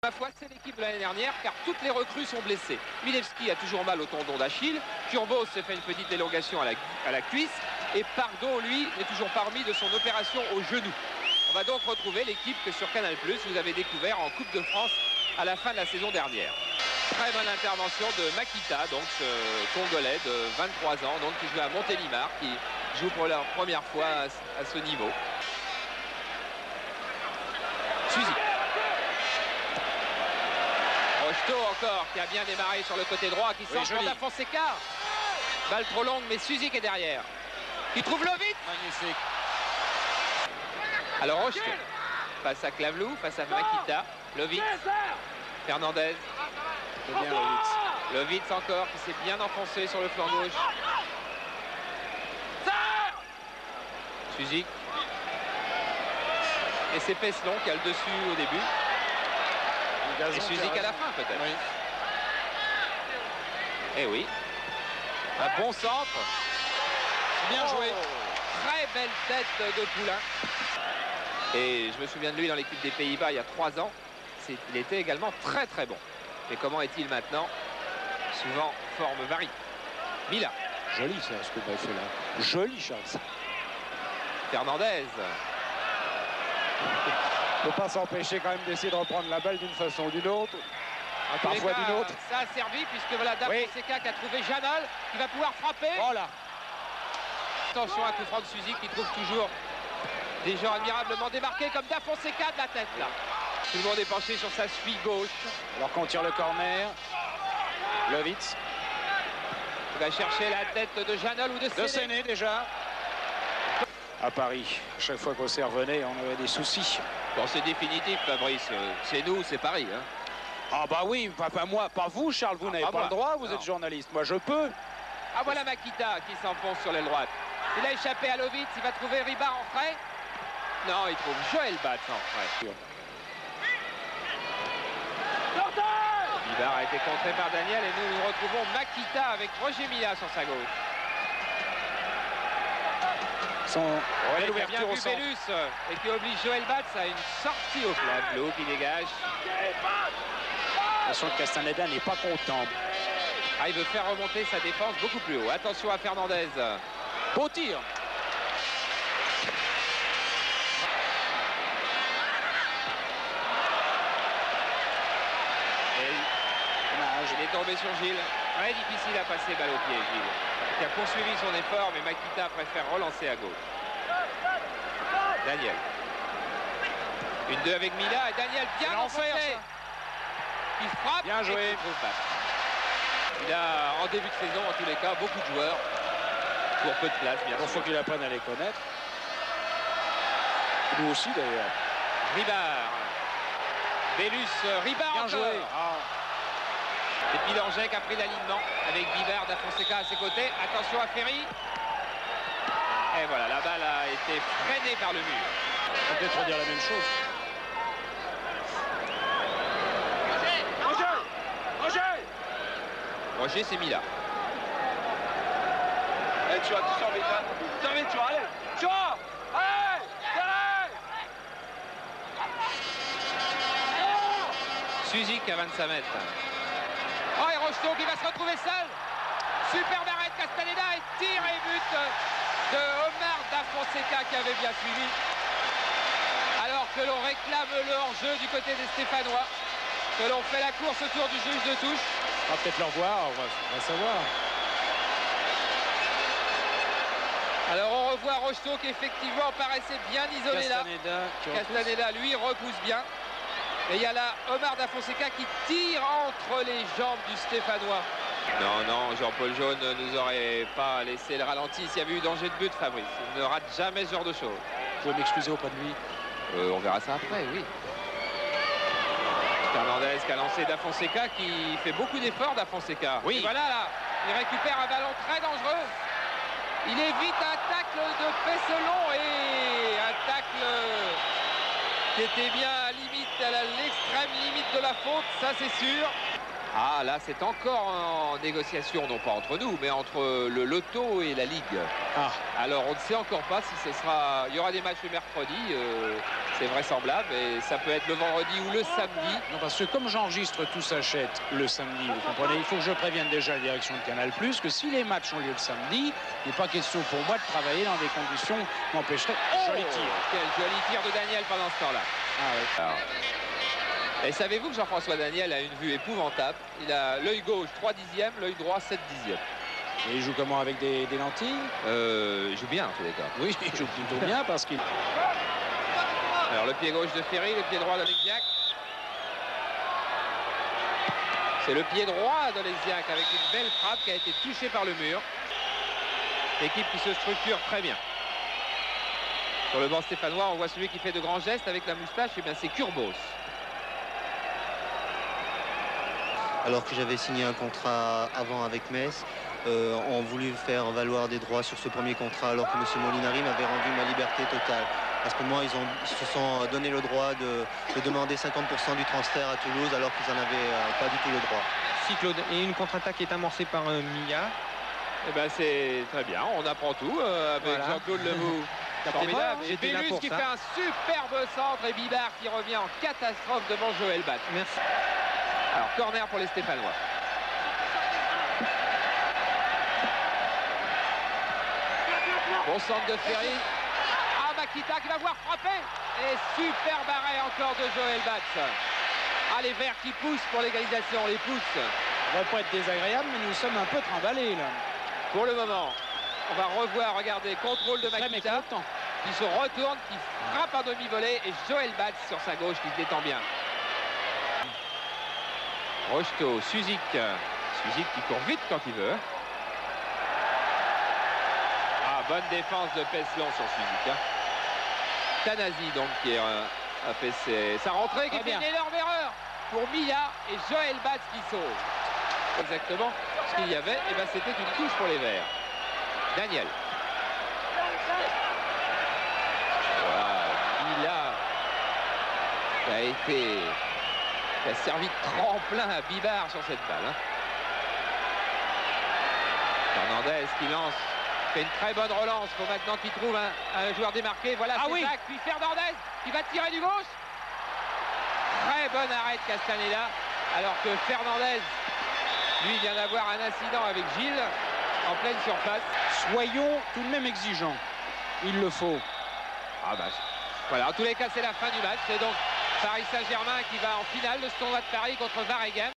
Ma foi, c'est l'équipe de l'année dernière car toutes les recrues sont blessées. Milevski a toujours mal au tendon d'Achille. Kurbos s'est fait une petite élongation à la cuisse. Et Pardo, lui, n'est toujours pas remis de son opération au genou. On va donc retrouver l'équipe que sur Canal+, vous avez découvert en Coupe de France à la fin de la saison dernière. Très bonne intervention de Makita, donc ce Congolais de 23 ans, donc qui joue à Montélimar, qui joue pour la première fois à ce niveau. Suzy. Rocheteau encore, qui a bien démarré sur le côté droit, qui sort pour Da Fonseca. Balle trop longue, mais Suzy qui est derrière. Qui trouve Lovitz. Magnifique. Alors Rocheteau, face à Clavlou, face à Makita. Lovitz. Fernandez. C'est bien Lovitz. Lovitz encore, qui s'est bien enfoncé sur le flanc gauche. Suzy. Et c'est Peslon qui a le dessus au début. Et Suzy à la fin peut-être. Oui. Eh oui. Un bon centre. Bien joué. Très belle tête de Poulain. Et je me souviens de lui dans l'équipe des Pays-Bas il y a 3 ans. Il était également très très bon. Mais comment est-il maintenant? Souvent, forme varie. Mila. Joli ça, ce que tu as fait là. Joli, Charles. Fernandez. Il ne faut pas s'empêcher quand même d'essayer de reprendre la balle d'une façon ou d'une autre. Parfois d'une autre. Ça a servi puisque voilà Da Fonseca qui a trouvé Janol qui va pouvoir frapper. Voilà. Attention à coup franc de Suzy qui trouve toujours des gens admirablement démarqués comme Da Fonseca de la tête là. Tout le monde est penché sur sa cheville gauche. Alors qu'on tire le corner. Lovitz. Il va chercher la tête de Janol ou de Séné déjà. À Paris, chaque fois qu'Auxerre revenait, on avait des soucis. Bon, c'est définitif, Fabrice. C'est nous, c'est Paris. Hein. Ah bah oui, pas moi, pas vous, Charles. Vous n'avez pas le droit, vous êtes journaliste. Moi, je peux. Ah, voilà Makita qui s'enfonce sur l'aile droite. Il a échappé à Lovitz, il va trouver Ribard en frais. Non, il trouve Joël Batz en frais. Ribard a été contré par Daniel et nous retrouvons Makita avec Roger Mila sur sa gauche. Belle ouverture au centre. Bellus et qui oblige Joël Batz à une sortie au Clavlou qui dégage. Attention que Castaneda n'est pas content. Ah, il veut faire remonter sa défense beaucoup plus haut. Attention à Fernandez. Beau tir. Il est tombé sur Gilles. Très difficile à passer balle au pied, Gilles. Qui a poursuivi son effort, mais Makita préfère relancer à gauche. Daniel. Une 2 avec Mila et Daniel bien enfoncé. Il frappe. Bien joué. Il a en début de saison, en tous les cas, beaucoup de joueurs pour peu de place, bien sûr. Il faut qu'il apprenne à les connaître. Nous aussi d'ailleurs. Ribard. Bellus, Ribard bien encore. Joué. Et puis Langec a pris l'alignement avec Bivard, Da Fonseca à ses côtés. Attention à Ferry. Et voilà, la balle a été freinée par le mur. On peut peut-être redire la même chose. Roger, c'est Mila. Tu vas tout sortir. Tu vas aller. Tu vas. Allez. Suzik à 25 mètres. Oh, et Rocheteau qui va se retrouver seul. Superbe arrêt de Castaneda et tir et but de Omar Da Fonseca qui avait bien suivi. Alors que l'on réclame le hors-jeu du côté des Stéphanois. Que l'on fait la course autour du juge de touche. On va peut-être le revoir, on va savoir. Alors on revoit Rocheteau qui effectivement paraissait bien isolé là. Castaneda lui repousse bien. Et il y a là Omar Da Fonseca qui tire entre les jambes du Stéphanois. Non, Jean-Paul Jaune ne nous aurait pas laissé le ralenti s'il y avait eu danger de but, Fabrice. Il ne rate jamais ce genre de choses. Vous pouvez m'excuser auprès de lui. On verra ça après, oui. Fernandez qui a lancé Da Fonseca qui fait beaucoup d'efforts, Da Fonseca. Oui. Et voilà là, il récupère un ballon très dangereux. Il évite un tacle de Peselon et un tacle qui était bien à l'extrême limite de la faute, ça c'est sûr. Ah, là, c'est encore en négociation, non pas entre nous, mais entre le Loto et la Ligue. Ah. Alors, on ne sait encore pas si ce sera... Il y aura des matchs le mercredi, c'est vraisemblable, et ça peut être le vendredi ou le samedi. Non, parce que comme j'enregistre, tout s'achète le samedi, vous comprenez, il faut que je prévienne déjà la direction de Canal+, que si les matchs ont lieu le samedi, il n'est pas question pour moi de travailler dans des conditions qui m'empêcheraient... Joli tir. Quel joli tir de Daniel pendant ce temps-là. Ah, oui. Alors, et savez-vous que Jean-François Daniel a une vue épouvantable? Il a l'œil gauche 3/10, l'œil droit 7/10. Et il joue comment, avec des lentilles? Il joue bien en tous les cas. Oui, il joue plutôt bien parce qu'il... Alors le pied gauche de Ferry, le pied droit d'Oleksiak. C'est le pied droit d'Oleksiak avec une belle frappe qui a été touchée par le mur. Équipe qui se structure très bien. Sur le banc stéphanois, on voit celui qui fait de grands gestes avec la moustache, et bien c'est Kurbos. Alors que j'avais signé un contrat avant avec Metz, ont voulu faire valoir des droits sur ce premier contrat alors que M. Molinari m'avait rendu ma liberté totale. À ce moment, ils se sont donné le droit de demander 50% du transfert à Toulouse alors qu'ils n'en avaient pas du tout le droit. Merci Claude. Et une contre-attaque est amorcée par Milla. Eh ben c'est très bien, on apprend tout avec Voilà. Jean-Claude Lemoux. Formidable. Et J'étais là Bélus pour qui ça. fait un superbe centre et Bibard qui revient en catastrophe devant Joël Batz. Merci. Alors corner pour les Stéphanois. Bon centre de Ferry. Ah, Makita qui va voir frapper. Et super arrêt encore de Joël Batz. Ah, les Verts qui poussent pour l'égalisation, on les pousse. Ça ne va pas être désagréable, mais nous sommes un peu trimballés, là. Pour le moment, on va revoir, regardez, contrôle de Très Makita mécontent. qui se retourne, qui frappe un demi-volée et Joël Batz sur sa gauche qui se détend bien. Rocheteau, Suzik. Suzik qui court vite quand il veut. Ah, bonne défense de Peslon sur Suzik. Hein. Tanasi donc qui a fait sa rentrée, qui Très fait une bien. énorme erreur pour Milla et Joël Batz qui sauve. Exactement ce qu'il y avait, et ben c'était une touche pour les Verts. Daniel. Voilà, Milla qui a servi de tremplin à Bibard sur cette balle. Hein. Fernandez qui lance, fait une très bonne relance. Il faut maintenant qu'il trouve un joueur démarqué. Voilà, Ah c'est oui. Zach, puis Fernandez qui va tirer du gauche. Très bon arrêt de Castaneda, alors que Fernandez, lui, vient d'avoir un incident avec Gilles en pleine surface. Soyons tout de même exigeants. Il le faut. Ah bah, voilà, en tous les cas, c'est la fin du match. C'est donc Paris Saint-Germain qui va en finale de ce tournoi de Paris contre Waregem.